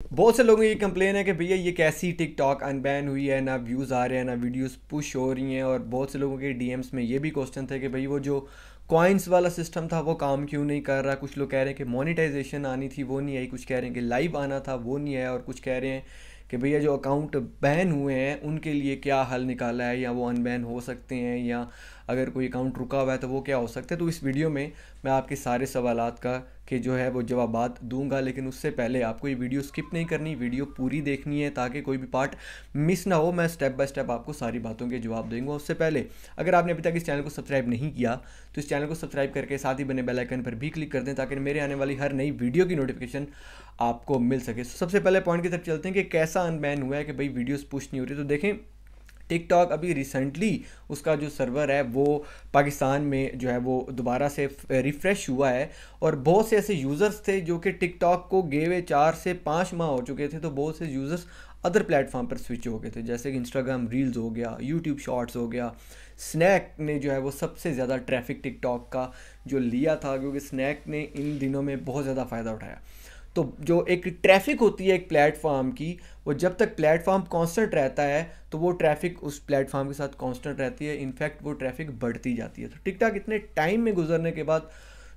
बहुत से लोगों की ये कंप्लेन है कि भैया ये कैसी टिकटॉक अनबैन हुई है, ना व्यूज़ आ रहे हैं ना वीडियोस पुश हो रही हैं। और बहुत से लोगों के डीएम्स में ये भी क्वेश्चन थे कि भाई वो जो कॉइन्स वाला सिस्टम था वो काम क्यों नहीं कर रहा। कुछ लोग कह रहे हैं कि मोनेटाइजेशन आनी थी वो नहीं आई, कुछ कह रहे हैं कि लाइव आना था वो नहीं आया, और कुछ कह रहे हैं कि भैया जो अकाउंट बैन हुए हैं उनके लिए क्या हल निकाला है, या वो अनबैन हो सकते हैं, या अगर कोई अकाउंट रुका हुआ है तो वो क्या हो सकता है। तो इस वीडियो में मैं आपके सारे सवालात का कि जो है वो जवाबात दूंगा, लेकिन उससे पहले आपको ये वीडियो स्किप नहीं करनी, वीडियो पूरी देखनी है ताकि कोई भी पार्ट मिस ना हो। मैं स्टेप बाय स्टेप आपको सारी बातों के जवाब दूंगा। उससे पहले अगर आपने अभी तक इस चैनल को सब्सक्राइब नहीं किया तो इस चैनल को सब्सक्राइब करके साथ ही बने बेल आइकन पर भी क्लिक कर दें ताकि मेरे आने वाली हर नई वीडियो की नोटिफिकेशन आपको मिल सके। सबसे पहले पॉइंट की तरफ चलते हैं कि कैसा अनबैन हुआ है कि भाई वीडियोस पुश नहीं हो रही। तो देखें, टिकटॉक अभी रिसेंटली उसका जो सर्वर है वो पाकिस्तान में जो है वो दोबारा से रिफ़्रेश हुआ है। और बहुत से ऐसे यूज़र्स थे जो कि टिकटॉक को गए हुए 4 से 5 माह हो चुके थे, तो बहुत से यूज़र्स अदर प्लेटफॉर्म पर स्विच हो गए थे, जैसे कि इंस्टाग्राम रील्स हो गया, यूट्यूब शॉर्ट्स हो गया। स्नैक ने जो है वो सबसे ज़्यादा ट्रैफिक टिकटॉक का जो लिया था, क्योंकि स्नैक ने इन दिनों में बहुत ज़्यादा फ़ायदा उठाया। तो जो एक ट्रैफिक होती है एक प्लेटफॉर्म की, वो जब तक प्लेटफॉर्म कांस्टेंट रहता है तो वो ट्रैफिक उस प्लेटफॉर्म के साथ कांस्टेंट रहती है, इनफैक्ट वो ट्रैफिक बढ़ती जाती है। तो टिकटॉक इतने टाइम में गुजरने के बाद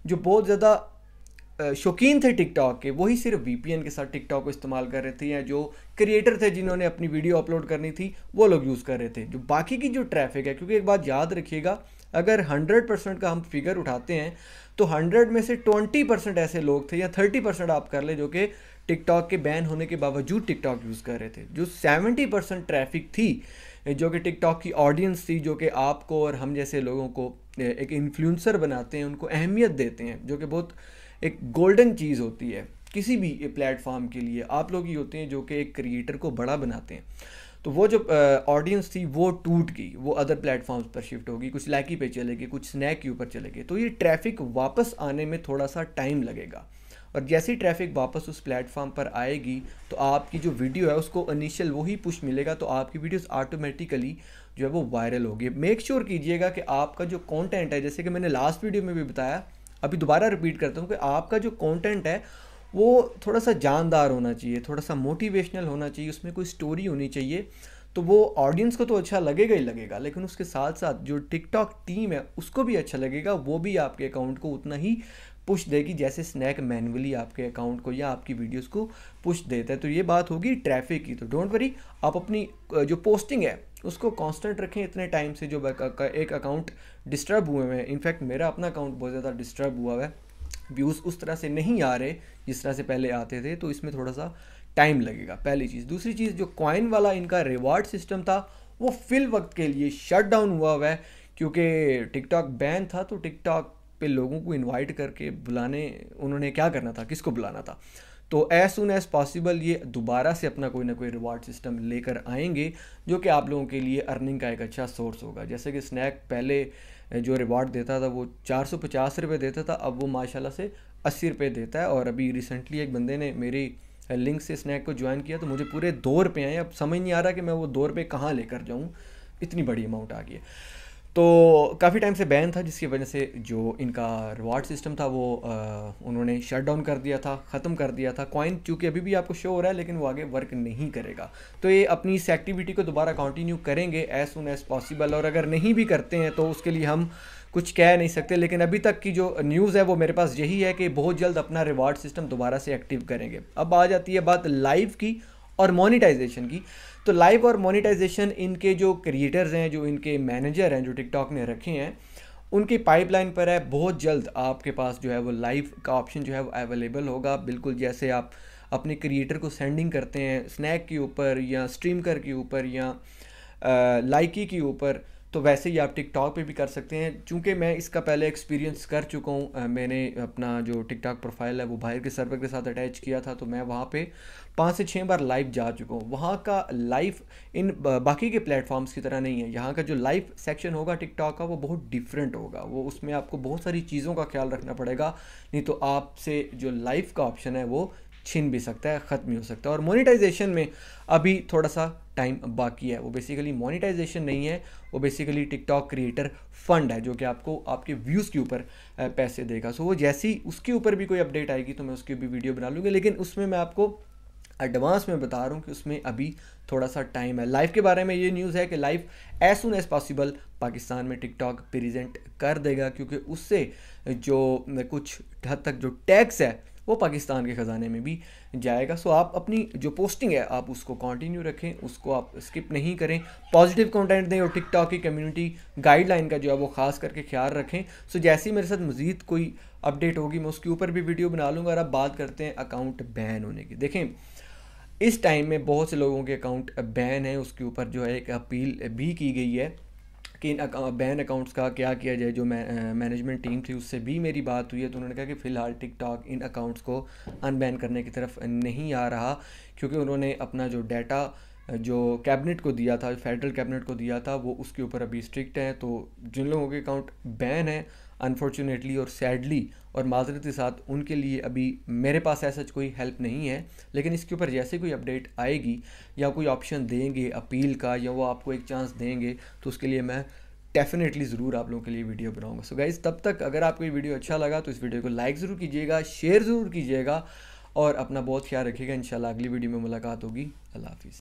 जो बहुत ज़्यादा शौकीन थे टिकटॉक के, वही सिर्फ वीपीएन के साथ टिकटॉक को इस्तेमाल कर रहे थे, या जो क्रिएटर थे जिन्होंने अपनी वीडियो अपलोड करनी थी वो लोग यूज़ कर रहे थे। जो बाकी की जो ट्रैफिक है, क्योंकि एक बात याद रखिएगा, अगर 100% का हम फिगर उठाते हैं तो 100 में से 20% ऐसे लोग थे, या 30% आप कर ले, जो कि टिकटॉक के बैन होने के बावजूद टिकटॉक यूज़ कर रहे थे। जो 70% ट्रैफिक थी, जो कि टिकटॉक की ऑडियंस थी, जो कि आपको और हम जैसे लोगों को एक इन्फ्लुएंसर बनाते हैं, उनको अहमियत देते हैं, जो कि बहुत एक गोल्डन चीज़ होती है किसी भी प्लेटफॉर्म के लिए। आप लोग ही होते हैं जो कि एक क्रिएटर को बड़ा बनाते हैं। तो वो जो ऑडियंस थी वो टूट गई, वो अदर प्लेटफॉर्म्स पर शिफ्ट होगी, कुछ लाइकी पे चलेगी, कुछ स्नैक के ऊपर चलेगी। तो ये ट्रैफिक वापस आने में थोड़ा सा टाइम लगेगा, और जैसी ट्रैफिक वापस उस प्लेटफॉर्म पर आएगी तो आपकी जो वीडियो है उसको इनिशियल वही पुश मिलेगा, तो आपकी वीडियोस ऑटोमेटिकली जो है वो वायरल होगी। मेक श्योर कीजिएगा कि आपका जो कंटेंट है, जैसे कि मैंने लास्ट वीडियो में भी बताया, अभी दोबारा रिपीट करता हूँ, कि आपका जो कंटेंट है वो थोड़ा सा जानदार होना चाहिए, थोड़ा सा मोटिवेशनल होना चाहिए, उसमें कोई स्टोरी होनी चाहिए। तो वो ऑडियंस को तो अच्छा लगेगा ही लगेगा, लेकिन उसके साथ साथ जो टिकटॉक टीम है उसको भी अच्छा लगेगा, वो भी आपके अकाउंट को उतना ही पुश देगी जैसे स्नैक मैनुअली आपके अकाउंट को या आपकी वीडियोस को पुश देता है। तो ये बात होगी ट्रैफिक की। तो डोंट वरी, आप अपनी जो पोस्टिंग है उसको कांस्टेंट रखें। इतने टाइम से जो एक अकाउंट डिस्टर्ब हुए हैं, इनफैक्ट मेरा अपना अकाउंट बहुत ज़्यादा डिस्टर्ब हुआ है, व्यूज़ उस तरह से नहीं आ रहे जिस तरह से पहले आते थे, तो इसमें थोड़ा सा टाइम लगेगा, पहली चीज़। दूसरी चीज़, जो कॉइन वाला इनका रिवार्ड सिस्टम था वो फिल वक्त के लिए शट डाउन हुआ है, क्योंकि टिकटॉक बैन था। तो टिकटॉक पे लोगों को इनवाइट करके बुलाने, उन्होंने क्या करना था, किसको बुलाना था। तो एज सुन एज पॉसिबल ये दोबारा से अपना कोई ना कोई रिवार्ड सिस्टम लेकर आएंगे, जो कि आप लोगों के लिए अर्निंग का एक अच्छा सोर्स होगा। जैसे कि स्नैक पहले जो रिवार्ड देता था वो 450 रुपये देता था, अब वो माशाल्लाह से 80 रुपये देता है। और अभी रिसेंटली एक बंदे ने मेरी लिंक से स्नैक को ज्वाइन किया तो मुझे पूरे 2 रुपये आए। अब समझ नहीं आ रहा कि मैं वो 2 रुपये कहाँ लेकर जाऊँ, इतनी बड़ी अमाउंट आ गई है। तो काफ़ी टाइम से बैन था, जिसकी वजह से जो इनका रिवार्ड सिस्टम था वो उन्होंने शट डाउन कर दिया था, ख़त्म कर दिया था। कॉइन चूँकि अभी भी आपको शो हो रहा है लेकिन वो आगे वर्क नहीं करेगा। तो ये अपनी इस एक्टिविटी को दोबारा कंटिन्यू करेंगे एज सुन एज पॉसिबल, और अगर नहीं भी करते हैं तो उसके लिए हम कुछ कह नहीं सकते। लेकिन अभी तक की जो न्यूज़ है वो मेरे पास यही है कि बहुत जल्द अपना रिवार्ड सिस्टम दोबारा से एक्टिव करेंगे। अब आ जाती है बात लाइव की और मोनेटाइजेशन की। तो लाइव और मोनेटाइजेशन इनके जो क्रिएटर्स हैं, जो इनके मैनेजर हैं, जो टिकटॉक ने रखे हैं, उनकी पाइपलाइन पर है। बहुत जल्द आपके पास जो है वो लाइव का ऑप्शन जो है वो अवेलेबल होगा, बिल्कुल जैसे आप अपने क्रिएटर को सेंडिंग करते हैं स्नैक के ऊपर या स्ट्रीमकर के ऊपर या लाइकी के ऊपर, तो वैसे ही आप टिकटॉक पे भी कर सकते हैं। चूँकि मैं इसका पहले एक्सपीरियंस कर चुका हूँ, मैंने अपना जो टिकटॉक प्रोफाइल है वो बाहर के सर्वर के साथ अटैच किया था, तो मैं वहाँ पे 5 से 6 बार लाइव जा चुका हूँ। वहाँ का लाइव इन बाकी के प्लेटफॉर्म्स की तरह नहीं है। यहाँ का जो लाइव सेक्शन होगा टिकटॉक का वो बहुत डिफरेंट होगा, वो उसमें आपको बहुत सारी चीज़ों का ख्याल रखना पड़ेगा, नहीं तो आपसे जो लाइव का ऑप्शन है वो छिन भी सकता है, ख़त्म भी हो सकता है। और मोनेटाइजेशन में अभी थोड़ा सा टाइम बाकी है। वो बेसिकली मोनेटाइजेशन नहीं है, वो बेसिकली टिकटॉक क्रिएटर फंड है, जो कि आपको आपके व्यूज़ के ऊपर पैसे देगा। सो वो जैसी उसके ऊपर भी कोई अपडेट आएगी तो मैं उसकी भी वीडियो बना लूँगी, लेकिन उसमें मैं आपको एडवांस में बता रहा हूँ कि उसमें अभी थोड़ा सा टाइम है। लाइव के बारे में ये न्यूज़ है कि live as soon as possible Pakistan में टिकटॉक प्रेजेंट कर देगा, क्योंकि उससे जो कुछ हद तक जो टैक्स है वो पाकिस्तान के ख़जाने में भी जाएगा। सो आप अपनी जो पोस्टिंग है आप उसको कंटिन्यू रखें, उसको आप स्किप नहीं करें, पॉजिटिव कंटेंट दें और टिकटॉक की कम्युनिटी गाइडलाइन का जो है वो ख़ास करके ख्याल रखें। सो जैसे ही मेरे साथ मज़ीद कोई अपडेट होगी मैं उसके ऊपर भी वीडियो बना लूँगा। और अब बात करते हैं अकाउंट बैन होने की। देखें, इस टाइम में बहुत से लोगों के अकाउंट बैन है, उसके ऊपर जो है एक अपील भी की गई है कि इन बैन अकाउंट्स का क्या किया जाए। जो मैनेजमेंट टीम थी उससे भी मेरी बात हुई है, तो उन्होंने कहा कि फ़िलहाल टिकटॉक इन अकाउंट्स को अनबैन करने की तरफ नहीं आ रहा, क्योंकि उन्होंने अपना जो डाटा जो कैबिनेट को दिया था, फेडरल कैबिनेट को दिया था, वो उसके ऊपर अभी स्ट्रिक्ट है। तो जिन लोगों के अकाउंट बैन है अनफॉर्चुनेटली और सैडली और माजरत के साथ, उनके लिए अभी मेरे पास ऐसा कोई हेल्प नहीं है। लेकिन इसके ऊपर जैसे कोई अपडेट आएगी या कोई ऑप्शन देंगे अपील का, या वो आपको एक चांस देंगे, तो उसके लिए मैं डेफिनेटली ज़रूर आप लोगों के लिए वीडियो बनाऊंगा। सो गाइज़, तब तक अगर आपको ये वीडियो अच्छा लगा तो इस वीडियो को लाइक ज़रूर कीजिएगा, शेयर ज़रूर कीजिएगा और अपना बहुत ख्याल रखिएगा। इंशाल्लाह अगली वीडियो में मुलाकात होगी। अल्लाह हाफिज़।